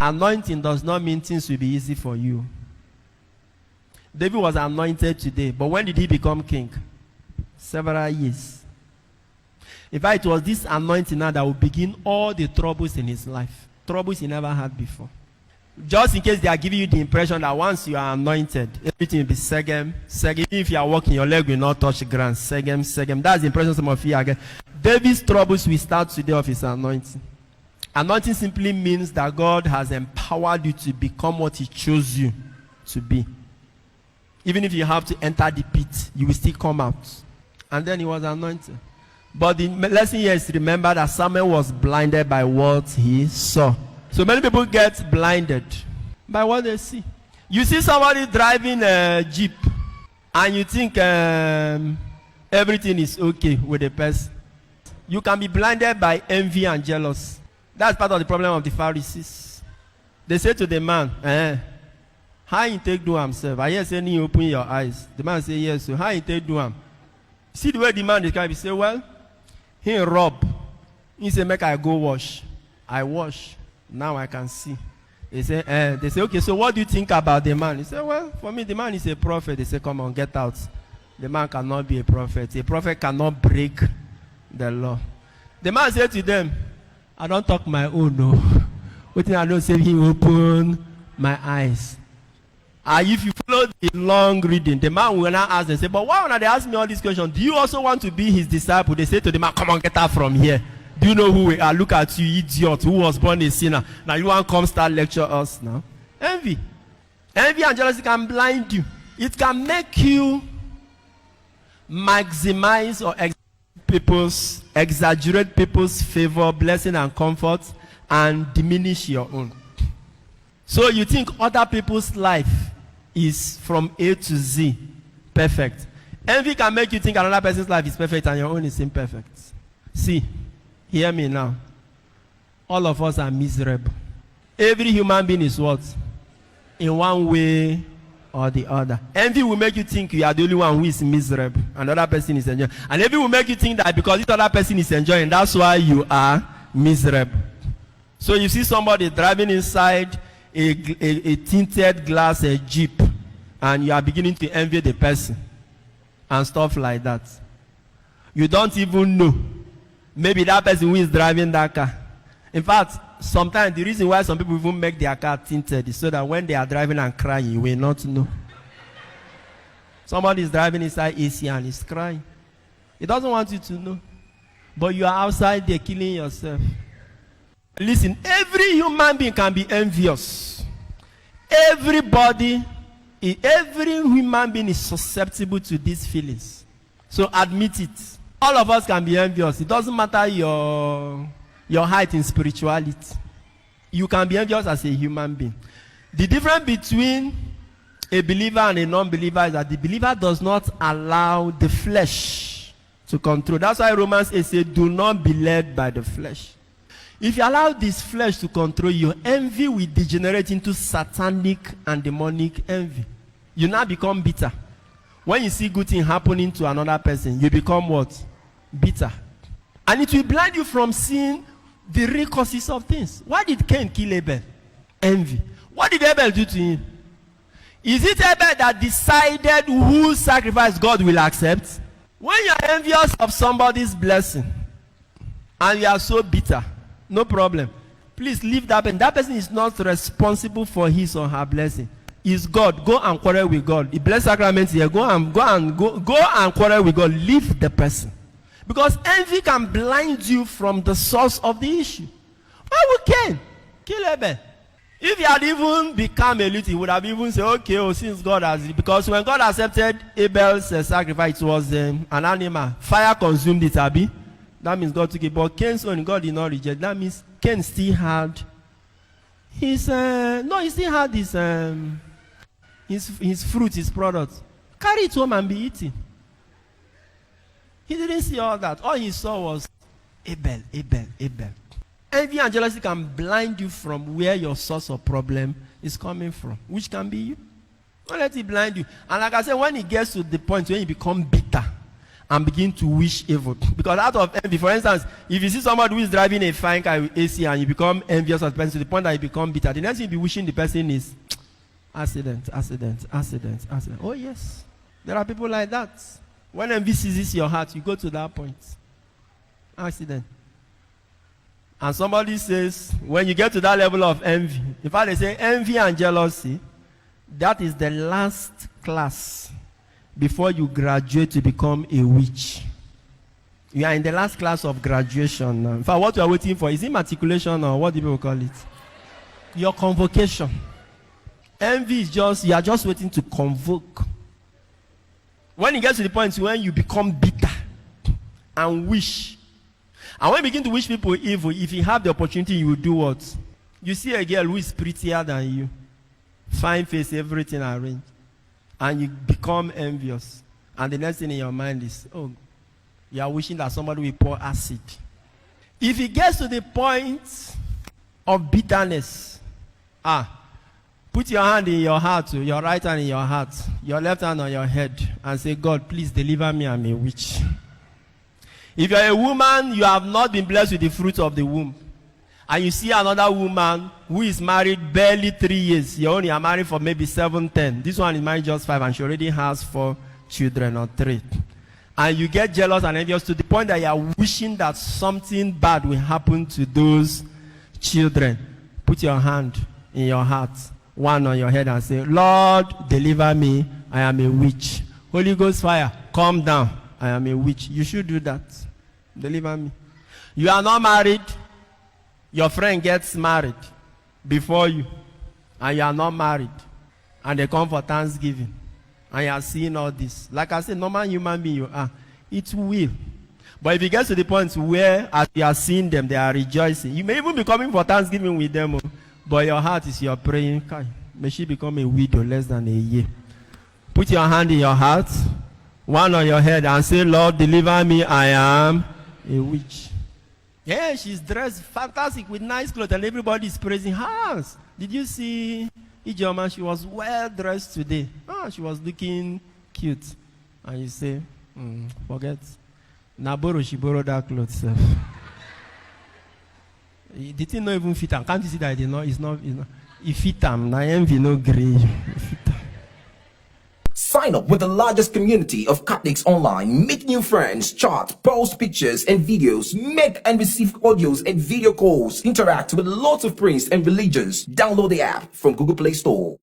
anointing does not mean things will be easy for you. David was anointed today, but when did he become king? Several years. In fact, it was this anointing now that will begin all the troubles in his life. Troubles he never had before. Just in case they are giving you the impression that once you are anointed, everything will be segem. Even if you are walking, your leg will not touch the ground. Segem. That's the impression some of you are getting. David's troubles will start today of his anointing. Anointing simply means that God has empowered you to become what he chose you to be. Even if you have to enter the pit, you will still come out. And then he was anointed. But the lesson here is to remember that Samuel was blinded by what he saw. So many people get blinded by what they see. You see somebody driving a Jeep and you think everything is okay with the person. You can be blinded by envy and jealousy. That's part of the problem of the Pharisees. They say to the man, how you take do himself? I hear saying you open your eyes. The man say yes. So how you take do him? See the way the man is kind of say, well, he rob. He say, make I go wash. I wash. Now I can see. They say, okay, so what do you think about the man? He said, well, for me, the man is a prophet. They say, come on, get out. The man cannot be a prophet. A prophet cannot break the law. The man said to them, I don't talk my own, no. What I don't say, he opened my eyes. If you follow the long reading, the man will now ask them, say, but why when they ask me all these questions? Do you also want to be his disciple? They say to the man, come on, get out from here. Do you know who we are? Look at you, idiot, who was born a sinner. Now you want to come start lecture us now? Envy. Envy and jealousy can blind you. It can make you maximize or exaggerate people's favor, blessing, and comfort, and diminish your own. So you think other people's life is from A to Z perfect. Envy can make you think another person's life is perfect and your own is imperfect. See, hear me now. All of us are miserable. Every human being is what? In one way or the other. Envy will make you think you are the only one who is miserable. Another person is enjoying. And envy will make you think that because this other person is enjoying, that's why you are miserable. So you see somebody driving inside a tinted glass, a Jeep, and you are beginning to envy the person and stuff like that. You don't even know. Maybe that person who is driving that car. In fact, sometimes the reason why some people even make their car tinted is so that when they are driving and crying, you will not know. Somebody is driving inside AC and is crying. He doesn't want you to know. But you are outside there killing yourself. Listen, every human being can be envious. Every human being is susceptible to these feelings. So admit it. All of us can be envious. It doesn't matter your height in spirituality. You can be envious as a human being. The difference between a believer and a non-believer is that the believer does not allow the flesh to control. That's why Romans 8 says, do not be led by the flesh. If you allow this flesh to control you, envy will degenerate into satanic and demonic envy. You now become bitter. When you see good things happening to another person, you become what? Bitter. And it will blind you from seeing the real causes of things. Why did Cain kill Abel? Envy. What did Abel do to him? Is it Abel that decided whose sacrifice God will accept? When you are envious of somebody's blessing and you are so bitter, no problem. Please leave that person. That person is not responsible for his or her blessing. It's God. Go and quarrel with God. The blessed sacrament here. Go and quarrel with God. Leave the person. Because envy can blind you from the source of the issue. Why would Cain kill Abel? If he had even become a little, he would have even said, okay, since God has... Because when God accepted Abel's sacrifice, it was an animal. Fire consumed it, Abi. That means God took it. But Cain's own, God did not reject. That means Cain still had his... he still had his fruit, his product. Carry it home and be eaten. He didn't see all that. All he saw was Abel. Envy and jealousy can blind you from where your source of problem is coming from, which can be you. Don't let it blind you. And like I said, when it gets to the point where you become bitter and begin to wish evil. Because out of envy, for instance, if you see somebody who is driving a fine car with AC and you become envious of the person to the point that you become bitter, the next thing you'll be wishing the person is accident. Oh yes, there are people like that. When envy seizes your heart, you go to that point. Accident. And somebody says, when you get to that level of envy, in fact they say envy and jealousy, that is the last class before you graduate to become a witch. You are in the last class of graduation now. In fact, what you are waiting for, is it matriculation or what do people call it? Your convocation. Envy is just, you are just waiting to convoke. When you get to the point when you become bitter and wish, and when you begin to wish people evil, if you have the opportunity, you will do what? You see a girl who is prettier than you, fine face, everything arranged, and you become envious. And the next thing in your mind is, oh, you are wishing that somebody will pour acid. If it gets to the point of bitterness, put your hand in your heart, your right hand in your heart, your left hand on your head, and say, God, please deliver me, I'm a witch. If you're a woman, you have not been blessed with the fruit of the womb, and you see another woman who is married barely 3 years, you only are married for maybe 7, 10. This one is married just 5, and she already has 4 children or 3. And you get jealous and envious to the point that you are wishing that something bad will happen to those children. Put your hand in your heart, one on your head, and say, Lord, deliver me, I am a witch. Holy Ghost fire, come down, I am a witch. You should do that. Deliver me. You are not married, your friend gets married before you, and you are not married, and they come for Thanksgiving, and you are seeing all this. Like I said, normal human being you are, it will. But if you get to the point where as you are seeing them, they are rejoicing, you may even be coming for Thanksgiving with them, but your heart is your praying, may she become a widow less than a year. Put your hand in your heart, one on your head, and say, Lord, deliver me, I am a witch. Yeah, she's dressed fantastic with nice clothes, and everybody is praising her. Did you see Ijoma? She was well dressed today. She was looking cute. And you say, forget. Naboro, she borrowed that clothes. It didn't not even fit him. Can't you see that it's not. It fit him. Now envy no grey. Sign up with the largest community of Catholics online. Meet new friends, chat, post pictures and videos, make and receive audios and video calls, interact with lots of priests and religions. Download the app from Google Play Store.